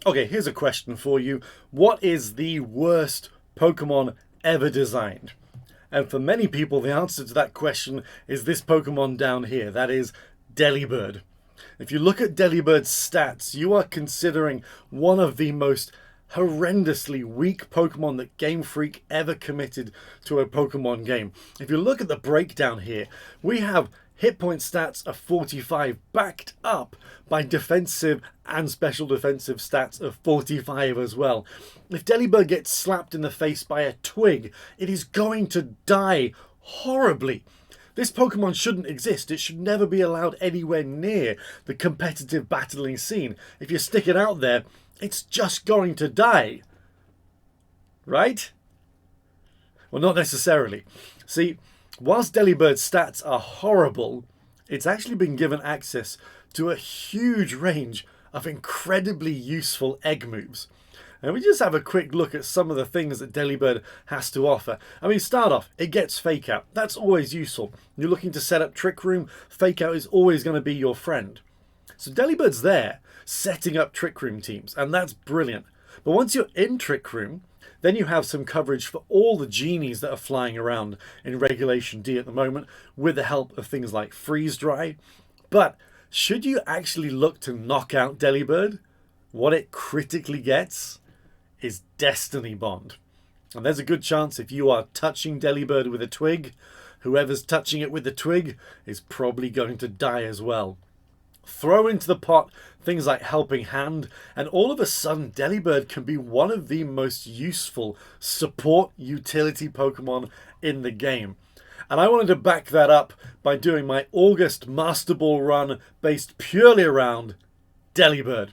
Okay, here's a question for you. What is the worst Pokemon ever designed? And for many people, the answer to that question is this Pokemon down here. That is Delibird. If you look at Delibird's stats, you are considering one of the most horrendously weak Pokemon that Game Freak ever committed to a Pokemon game. If you look at the breakdown here, we have hit point stats of 45 backed up by defensive and special defensive stats of 45 as well. If Delibird gets slapped in the face by a twig, it is going to die horribly. This Pokemon shouldn't exist. It should never be allowed anywhere near the competitive battling scene. If you stick it out there, it's just going to die. Right? Well, not necessarily. See, whilst Delibird's stats are horrible, it's actually been given access to a huge range of incredibly useful egg moves. And we just have a quick look at some of the things that Delibird has to offer. I mean, start off, it gets Fake Out. That's always useful. You're looking to set up Trick Room, Fake Out is always going to be your friend. So Delibird's there, setting up Trick Room teams, and that's brilliant. But once you're in Trick Room, then you have some coverage for all the genies that are flying around in Regulation D at the moment, with the help of things like Freeze Dry. But should you actually look to knock out Delibird, what it critically gets is Destiny Bond. And there's a good chance if you are touching Delibird with a twig, whoever's touching it with the twig is probably going to die as well. Throw into the pot things like Helping Hand, and all of a sudden Delibird can be one of the most useful support utility Pokemon in the game. And I wanted to back that up by doing my August Masterball run based purely around Delibird.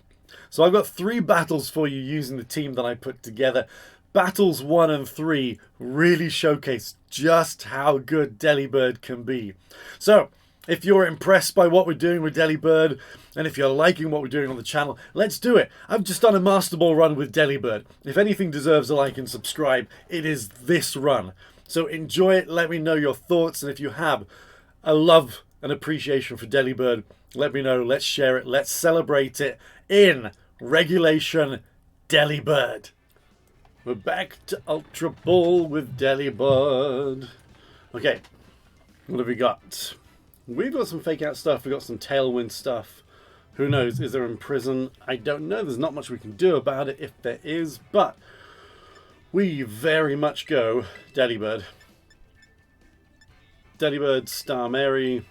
So I've got 3 battles for you using the team that I put together. Battles 1 and 3 really showcase just how good Delibird can be. So if you're impressed by what we're doing with Delibird, and if you're liking what we're doing on the channel, let's do it. I've just done a Master Ball run with Delibird. If anything deserves a like and subscribe, it is this run. So enjoy it, let me know your thoughts, and if you have a love and appreciation for Delibird, let me know, let's share it, let's celebrate it in Regulation Delibird. We're back to Ultra Ball with Delibird. Okay, what have we got? We've got some Fake Out stuff, we've got some Tailwind stuff. Who knows, is there Imprison? I don't know, there's not much we can do about it if there is, but we very much go Delibird. Delibird, Star Mary,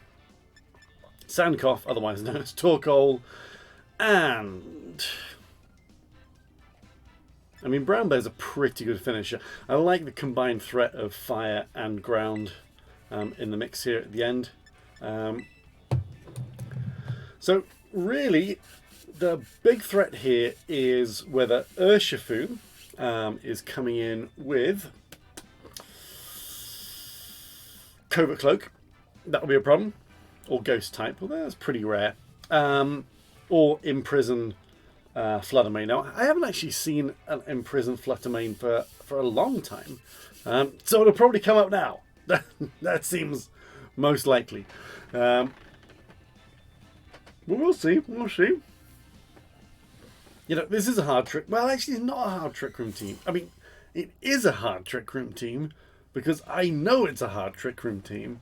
Sandcough, otherwise known as Torkoal, and I mean, Brown Bear's a pretty good finisher. I like the combined threat of fire and ground in the mix here at the end. So really, the big threat here is whether Urshifu is coming in with Covert Cloak. That will be a problem. Or Ghost type. Well, that's pretty rare. Or Imprison Fluttermane. Now, I haven't actually seen an Imprison Fluttermane for a long time. So it'll probably come up now. That seems most likely. But we'll see. We'll see. You know, this is a hard trick. Well, actually, it's not a hard Trick Room team. I mean, it is a hard Trick Room team because I know it's a hard Trick Room team,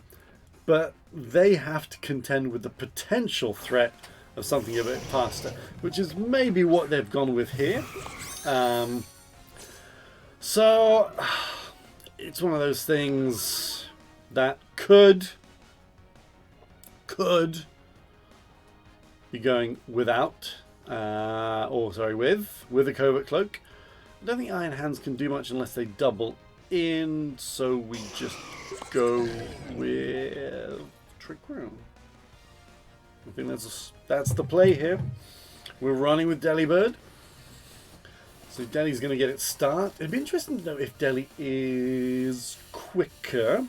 but they have to contend with the potential threat of something a bit faster, which is maybe what they've gone with here. So it's one of those things that could be going without, with a Covert Cloak. I don't think Iron Hands can do much unless they double in, so we just go with Trick Room. I think that's the play here. We're running with Delibird. So Deli's going to get its start. It'd be interesting to know if Deli is quicker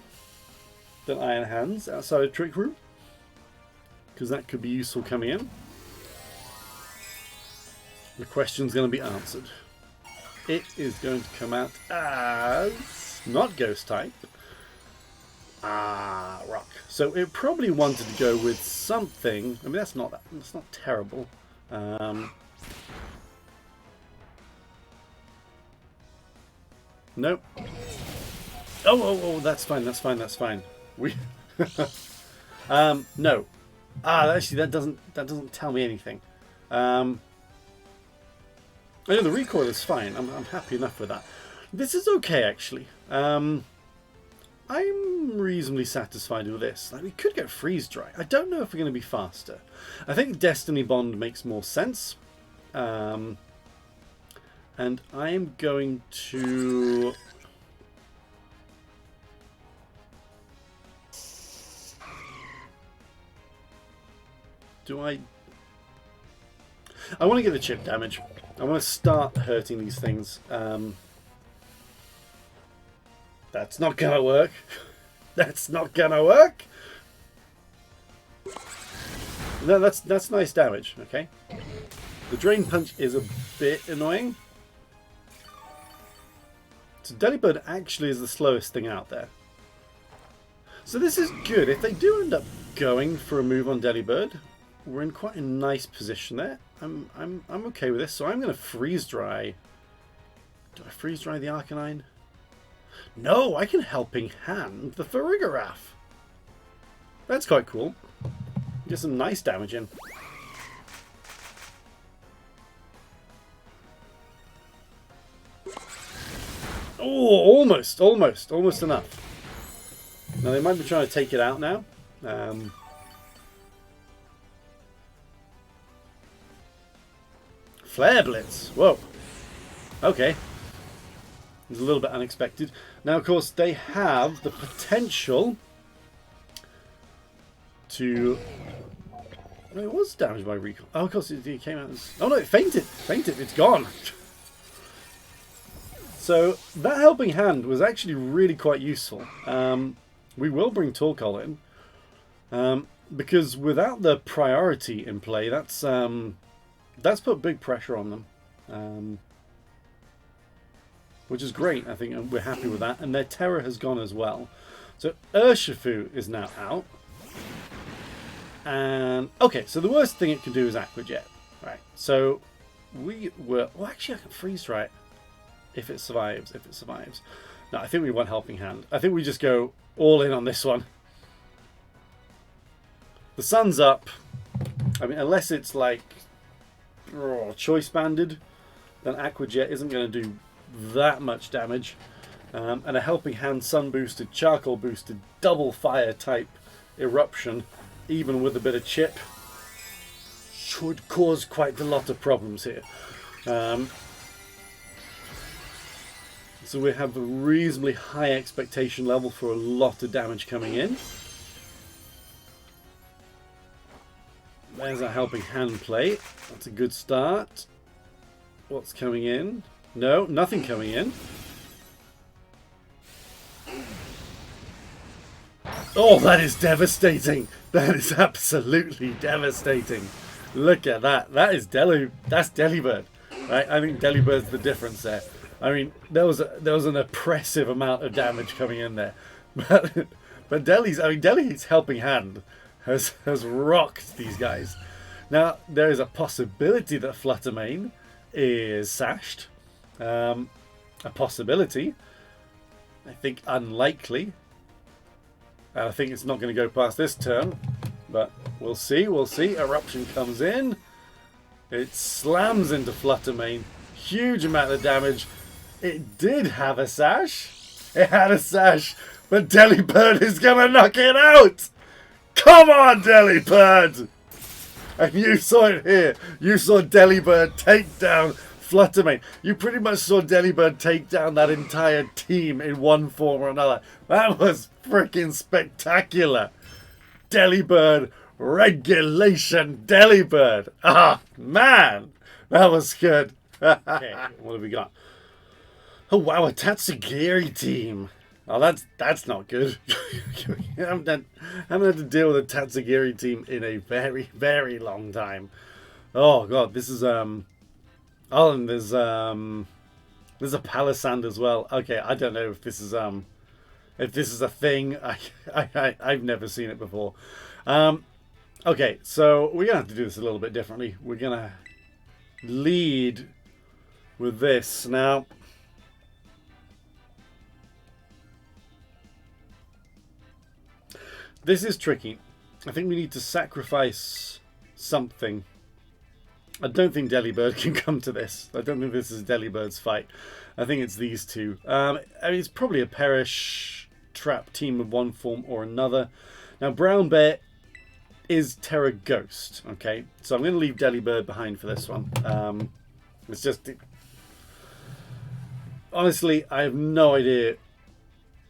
than Iron Hands outside of Trick Room, because that could be useful coming in. The question's going to be answered. It is going to come out as not Ghost type. Rock. So it probably wanted to go with something. I mean, that's not terrible. Nope. Oh, that's fine, that's fine, that's fine. We no. Actually that doesn't tell me anything. I know the recoil is fine. I'm happy enough with that. This is okay actually. I'm reasonably satisfied with this. Like, we could get freeze dry. I don't know if we're going to be faster. I think Destiny Bond makes more sense. And I'm going to... I want to get the chip damage. I want to start hurting these things. That's not going to work. That's not going to work. No, that's nice damage, okay? The Drain Punch is a bit annoying. So Delibird actually is the slowest thing out there. So this is good. If they do end up going for a move on Delibird, we're in quite a nice position there. I'm okay with this. So I'm going to freeze dry. Do I freeze dry the Arcanine? No, I can Helping Hand the Farigiraf. That's quite cool. Get some nice damage in. Oh, almost enough. Now they might be trying to take it out now. Flare Blitz. Whoa. Okay. It's a little bit unexpected. Now, of course, they have the potential to... Well, it was damaged by recall. Oh, of course, it came out as... Oh, no, it fainted. Fainted. It's gone. So, that Helping Hand was actually really quite useful. We will bring Torkoal in. Because without the priority in play, that's put big pressure on them. Which is great, I think, and we're happy with that. And their terror has gone as well. So Urshifu is now out. And, okay, so the worst thing it can do is Aqua Jet. Right, so we were... Well, actually, I can freeze dry it if it survives, No, I think we want Helping Hand. I think we just go all in on this one. The sun's up. I mean, unless it's like choice banded, then Aqua Jet isn't going to do that much damage. And a Helping Hand sun boosted, charcoal boosted, double fire type eruption, even with a bit of chip, should cause quite a lot of problems here. So we have a reasonably high expectation level for a lot of damage coming in. There's our Helping Hand play. That's a good start. What's coming in? No, nothing coming in. Oh, that is devastating. That is absolutely devastating. Look at that. That's Delibird. Right? I think Delibird's the difference there. I mean, there was an oppressive amount of damage coming in there. But Deli's Helping Hand has rocked these guys. Now, there is a possibility that Fluttermane is sashed. A possibility. I think unlikely. And I think it's not going to go past this turn. But we'll see. Eruption comes in. It slams into Fluttermane. Huge amount of damage. It did have a sash. It had a sash. But Delibird is going to knock it out. Come on, Delibird. And you saw it here. You saw Delibird take down Fluttermane. You pretty much saw Delibird take down that entire team in one form or another. That was freaking spectacular. Delibird, regulation Delibird. Ah, man. That was good. Okay, what have we got? Oh, wow, a Tatsugiri team. Oh, that's not good. I haven't had to deal with a Tatsugiri team in a very, very long time. Oh, God, this is... Oh, and there's a Palisand as well. Okay, I don't know if this is a thing. I've never seen it before. Okay, so we're gonna have to do this a little bit differently. We're gonna lead with this now. This is tricky. I think we need to sacrifice something. I don't think Delibird can come to this. I don't think this is Delibird's fight. I think it's these two. I mean, it's probably a perish trap team of one form or another. Now, Brown Bear is Terra Ghost. Okay, so I'm going to leave Delibird behind for this one. It's just... Honestly, I have no idea.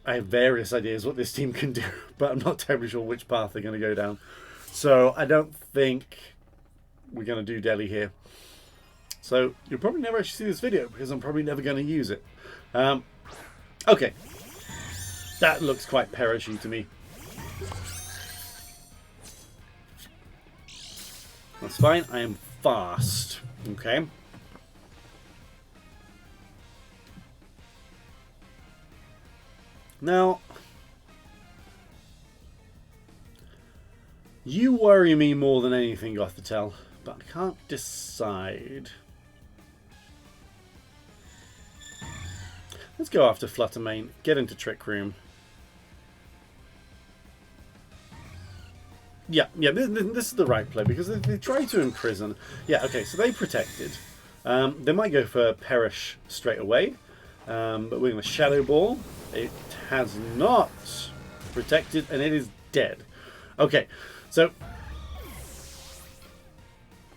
I have various ideas what this team can do, but I'm not terribly sure which path they're going to go down. So I don't think we're going to do Deli here. So you'll probably never actually see this video because I'm probably never going to use it. Okay. That looks quite perishy to me. That's fine. I am fast. Okay. Now, you worry me more than anything, Gothitelle, but I can't decide. Let's go after Fluttermane, get into Trick Room. Yeah, this is the right play because they try to imprison. Yeah, okay, so they protected. They might go for Perish straight away, but we're going to Shadow Ball. It has not protected and it is dead. Okay, so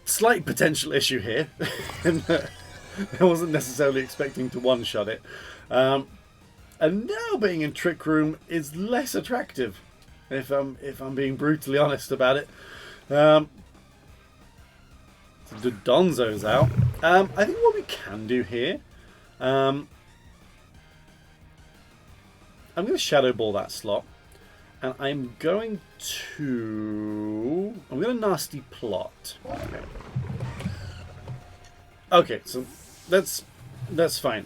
slight potential issue here. I wasn't necessarily expecting to one-shot it. And now being in Trick Room is less attractive, if I'm being brutally honest about it. So the Donzo's out. I think what we can do here, I'm going to Shadow Ball that slot, and I'm going to Nasty Plot. Okay, so that's fine.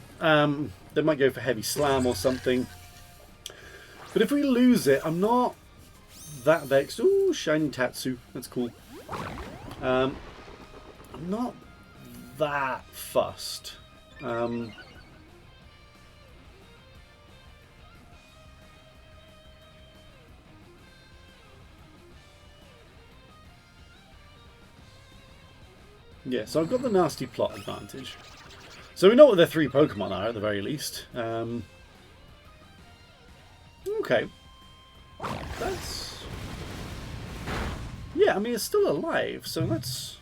They might go for Heavy Slam or something, but if we lose it, I'm not that vexed. Ooh, Shiny Tatsu, that's cool. I'm not that fussed. Yeah, so I've got the Nasty Plot advantage. So we know what their three Pokemon are, at the very least. Okay. That's... Yeah, I mean, it's still alive, so that's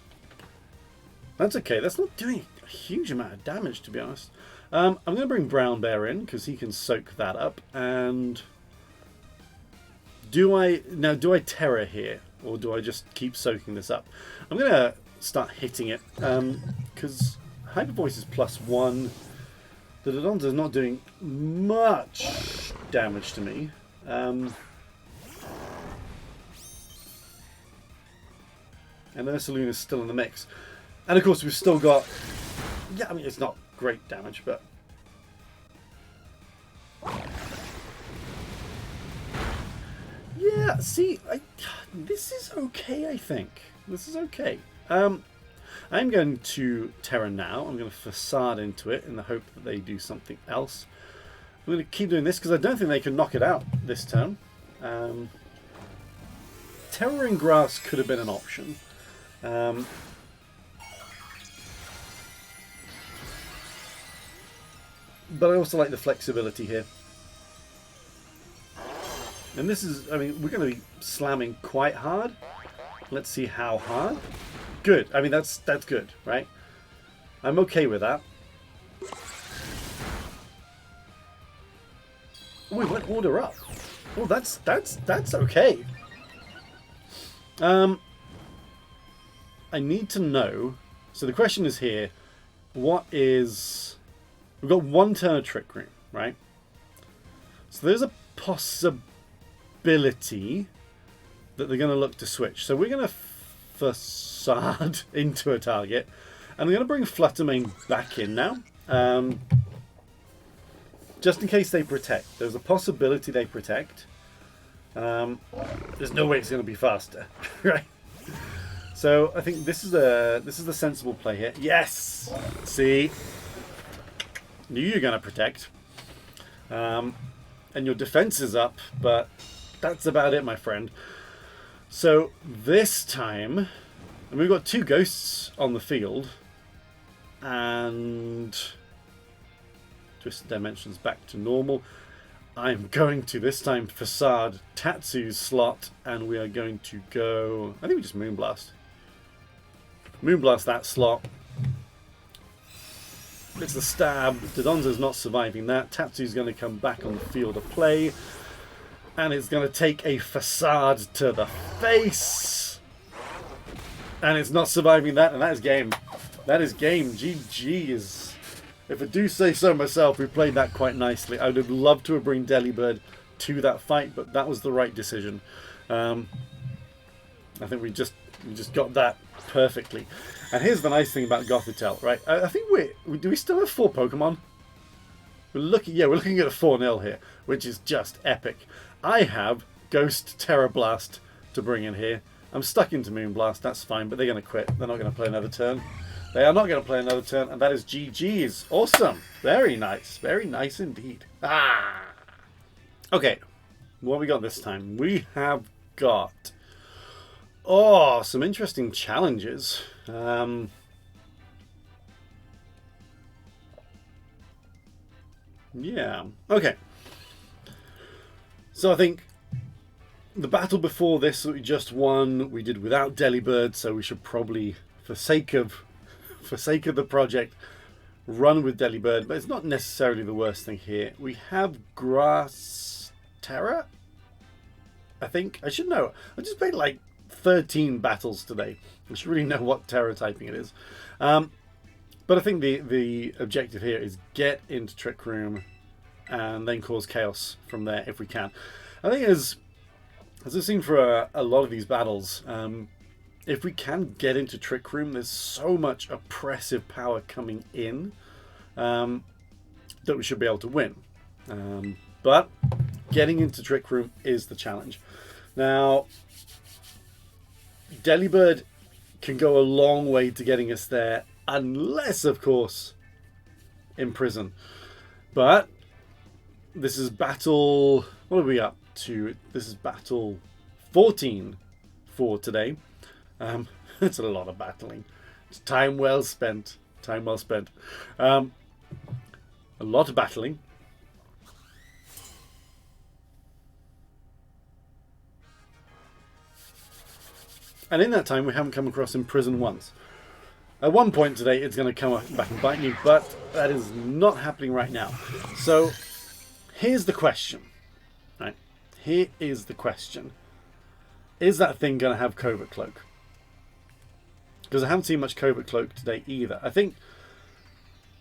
okay. That's not doing a huge amount of damage, to be honest. I'm going to bring Brown Bear in, because he can soak that up. And... Do I Terra here? Or do I just keep soaking this up? I'm going to start hitting it, because Hyper Voice is +1. The Dodonzo is not doing much damage to me. And Ursaluna is still in the mix. And of course we've still got... Yeah, I mean, it's not great damage, but... Yeah, see, this is okay, I think. This is okay. I'm going to Terra now. I'm going to Facade into it in the hope that they do something else. I'm going to keep doing this because I don't think they can knock it out this turn. Terra in Grass could have been an option. But I also like the flexibility here. And this is, I mean, we're going to be slamming quite hard. Let's see how hard. Good. I mean, that's good, right? I'm okay with that. Oh, we went order up. Oh, that's okay. I need to know. So the question is here, what is... We've got one turn of Trick Room, right? So there's a possibility that they're going to look to switch. So we're going to Facade into a target. And I'm going to bring Fluttermane back in now. Just in case they protect. There's a possibility they protect. There's no way it's going to be faster, right? So I think this is the sensible play here. Yes! See? Knew you were going to protect. And your defense is up, but that's about it, my friend. So this time, and we've got 2 ghosts on the field, and twist the dimensions back to normal. I'm going to this time facade Tatsu's slot, and we are going to go. I think we just Moonblast. Moonblast that slot. It's the stab. Dodonzo's not surviving that. Tatsu's going to come back on the field of play. And it's going to take a facade to the face. And it's not surviving that. And that is game. That is game. GG's. If I do say so myself, we played that quite nicely. I would have loved to have brought Delibird to that fight, but that was the right decision. I think we just got that perfectly. And here's the nice thing about Gothitelle, right? I think do we still have 4 Pokemon? We're looking at a 4-0 here, which is just epic. I have Ghost Terra Blast to bring in here. I'm stuck into Moonblast, that's fine, but they're going to quit. They're not going to play another turn. They are not going to play another turn, and that is GG's. Awesome. Very nice. Very nice indeed. Ah. Okay. What have we got this time? We have got... Oh, some interesting challenges. Yeah. Okay. So I think the battle before this that we just won, we did without Delibird, so we should probably, for sake of the project, run with Delibird, but it's not necessarily the worst thing here. We have Grass Terra, I think. I should know. I just played like 13 battles today. I should really know what Terra typing it is. But I think the objective here is get into Trick Room and then cause chaos from there if we can. I think as I've seen for a lot of these battles, if we can get into Trick Room, there's so much oppressive power coming in that we should be able to win. But getting into Trick Room is the challenge. Now, Delibird can go a long way to getting us there, unless, of course, Imprison. But this is battle... What are we up to? This is battle 14 for today. It's a lot of battling. It's time well spent. Time well spent. A lot of battling. And in that time, we haven't come across Imprison once. At one point today, it's going to come back and bite me, but that is not happening right now. So, here's the question. Right? Here is the question. Is that thing going to have Covert Cloak? Because I haven't seen much Covert Cloak today either. I think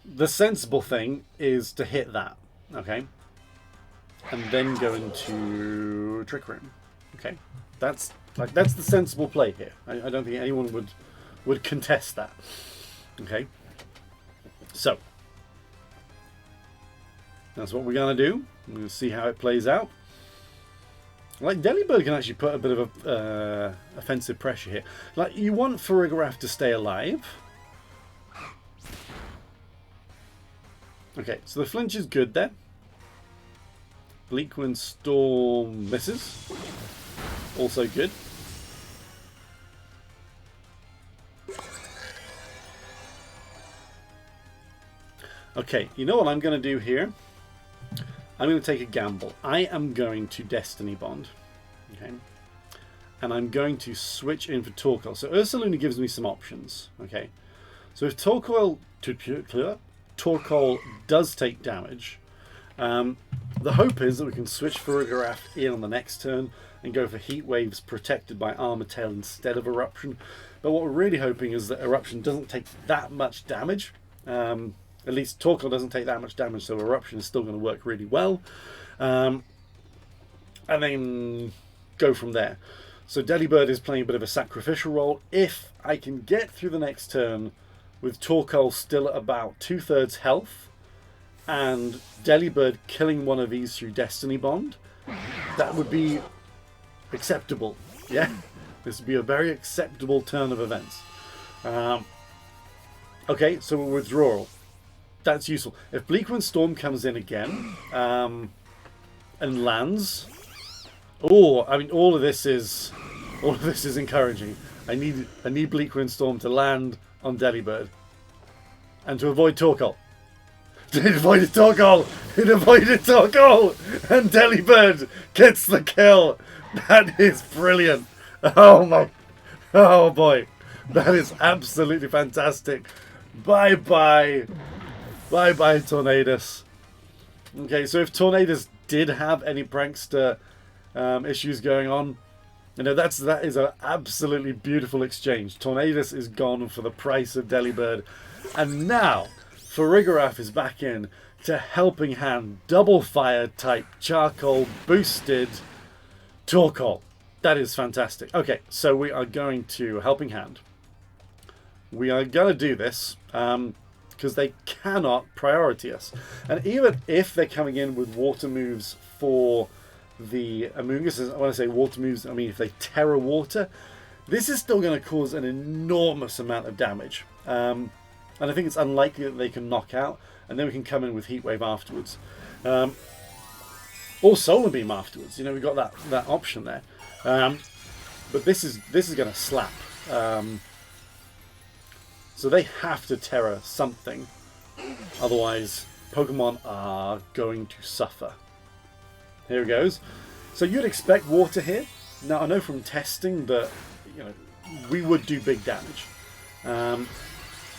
the sensible thing is to hit that, okay? And then go into Trick Room. Okay? That's the sensible play here. I don't think anyone would contest that. Okay? So, that's what we're going to do. We're going to see how it plays out. Like, Delibird can actually put a bit of offensive pressure here. Like, you want Farigiraf to stay alive. Okay, so the flinch is good there. Bleakwind Storm misses. Also good. Okay, you know what I'm going to do here? I'm going to take a gamble. I am going to Destiny Bond. Okay. And I'm going to switch in for Torkoal. So Ursaluna gives me some options. Okay. So if Torkoal does take damage, the hope is that we can switch Farigiraf in on the next turn and go for Heat Waves protected by Armor Tail instead of Eruption. But what we're really hoping is that Eruption doesn't take that much damage. At least Torkoal doesn't take that much damage, so Eruption is still going to work really well. And then go from there. So Delibird is playing a bit of a sacrificial role. If I can get through the next turn with Torkoal still at about 2/3 health, and Delibird killing one of these through Destiny Bond, that would be acceptable. Yeah? This would be a very acceptable turn of events. Okay, so a withdrawal. That's useful. If Bleakwind Storm comes in again and lands, Oh, I mean, all of this is encouraging. I need Bleak Windstorm to land on Delibird. And to avoid Torkoal. It avoided Torkoal! It avoided Torkoal! And Delibird gets the kill! That is brilliant! Oh my... Oh boy. That is absolutely fantastic. Bye-bye. Bye-bye, Tornadus. Okay, so if Tornadus did have any prankster issues going on, you know, that is an absolutely beautiful exchange. Tornadus is gone for the price of Delibird. And now, Farigiraf is back in to Helping Hand, double fire type, charcoal boosted Torkoal. That is fantastic. Okay, so we are going to Helping Hand. We are going to do this because they cannot priority us. And even if they're coming in with water moves for the Amoonguss, when I say water moves, I mean if they Terra Water, this is still going to cause an enormous amount of damage. And I think it's unlikely that they can knock out, and then we can come in with Heat Wave afterwards. Or Solar Beam afterwards. You know, we've got that option there. But this is going to slap. So they have to Terra something. Otherwise, Pokemon are going to suffer. Here it goes. So you'd expect water here. Now, I know from testing that, you know, we would do big damage.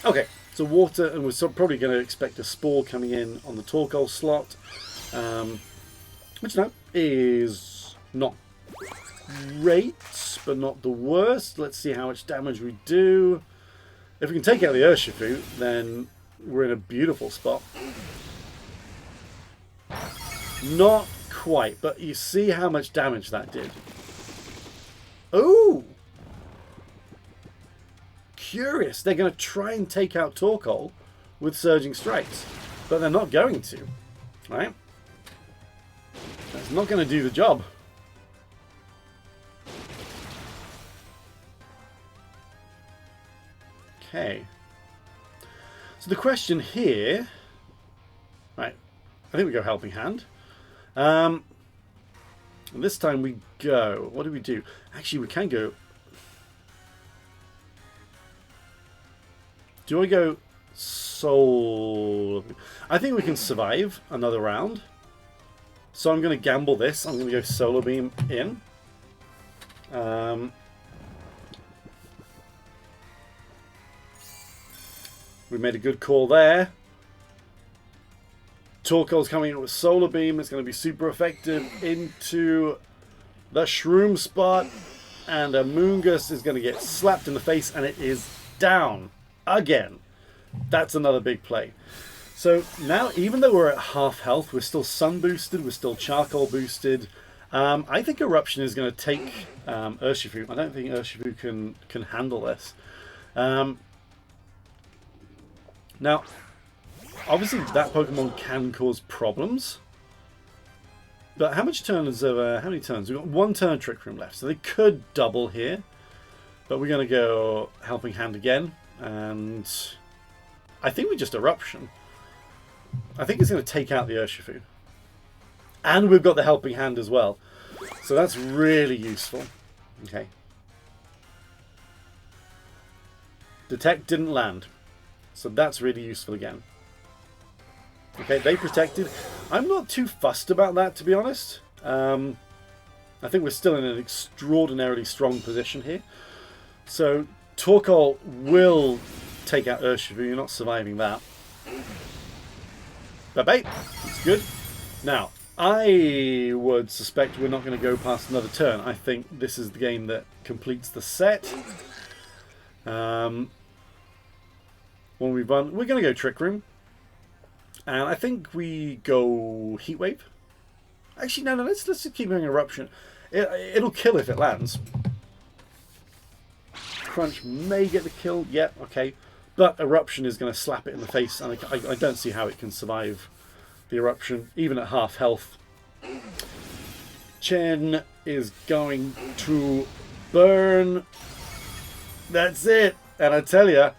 Okay, so water, and we're probably going to expect a Spore coming in on the Torkoal slot. Which, no, is not great, but not the worst. Let's see how much damage we do. If we can take out the Urshifu, then we're in a beautiful spot. Not quite, but you see how much damage that did. Ooh! Curious. They're going to try and take out Torkoal with Surging Strikes, but they're not going to. Right? That's not going to do the job. Okay. So the question here... Right. I think we go Helping Hand. And this time we go... What do we do? Actually, we can go... Do I go Soul? I think we can survive another round. So I'm going to gamble this. I'm going to go Solar Beam in. We made a good call there. Torkoal's coming in with Solar Beam. It's going to be super effective into the Shroom spot. And Amoonguss is going to get slapped in the face, and it is down again. That's another big play. So now, even though we're at half health, we're still Sun boosted, we're still Charcoal boosted. I think Eruption is going to take Urshifu. I don't think Urshifu can handle this. Now, obviously that Pokemon can cause problems. But how much turns how many turns? We've got one turn of Trick Room left, so they could double here. But we're going to go Helping Hand again, and I think we just Eruption. I think it's going to take out the Urshifu. And we've got the Helping Hand as well. So that's really useful. Okay. Detect didn't land. So that's really useful again. Okay, they protected. I'm not too fussed about that, to be honest. I think we're still in an extraordinarily strong position here. So Torkoal will take out Urshifu. You're not surviving that. Bye-bye. It's good. Now, I would suspect we're not going to go past another turn. I think this is the game that completes the set. When we've run, we're going to go Trick Room. And I think we go Heat Wave. Actually, no, let's just keep going Eruption. It'll kill if it lands. Crunch may get the kill. Yeah, okay. But Eruption is going to slap it in the face, and I don't see how it can survive the Eruption, even at half health. Chen is going to burn. That's it. And I tell you,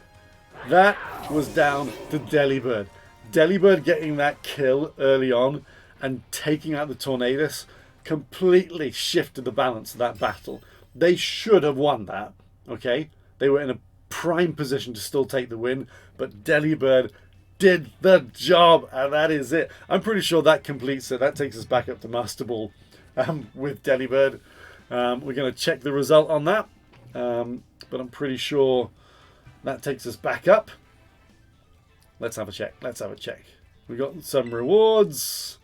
that was down to Delibird. Delibird getting that kill early on and taking out the Tornadus. completely shifted the balance of that battle. They should have won that, okay? They were in a prime position to still take the win, but Delibird did the job, and that is it. I'm pretty sure that completes it. That takes us back up to Masterball with Delibird. We're going to check the result on that, but I'm pretty sure that takes us back up. Let's have a check. Let's have a check. We got some rewards.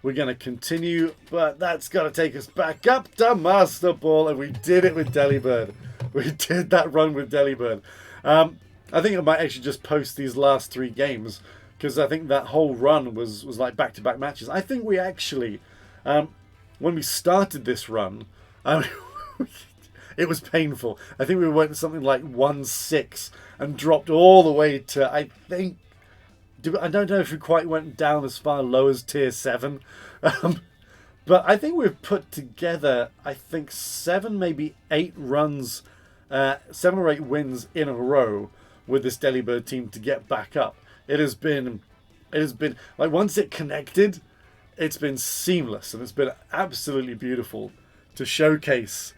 We're going to continue, but that's got to take us back up to Masterball, and we did it with Delibird. We did that run with Delibird. I think I might actually just post these last 3 games, because I think that whole run was like back-to-back matches. I think we actually, when we started this run, it was painful. I think we went something like 1-6 and dropped all the way to, I think, I don't know if we quite went down as far low as tier 7. But I think we've put together, I think, 7, maybe 8 runs, 7 or 8 wins in a row with this Delibird team to get back up. It has been like, once it connected, it's been seamless, and it's been absolutely beautiful to showcase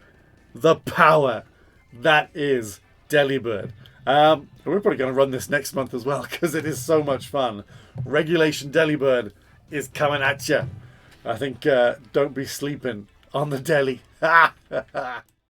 the power that is Delibird. We're probably going to run this next month as well, because it is so much fun. Regulation Delibird is coming at you. I think don't be sleeping on the Deli.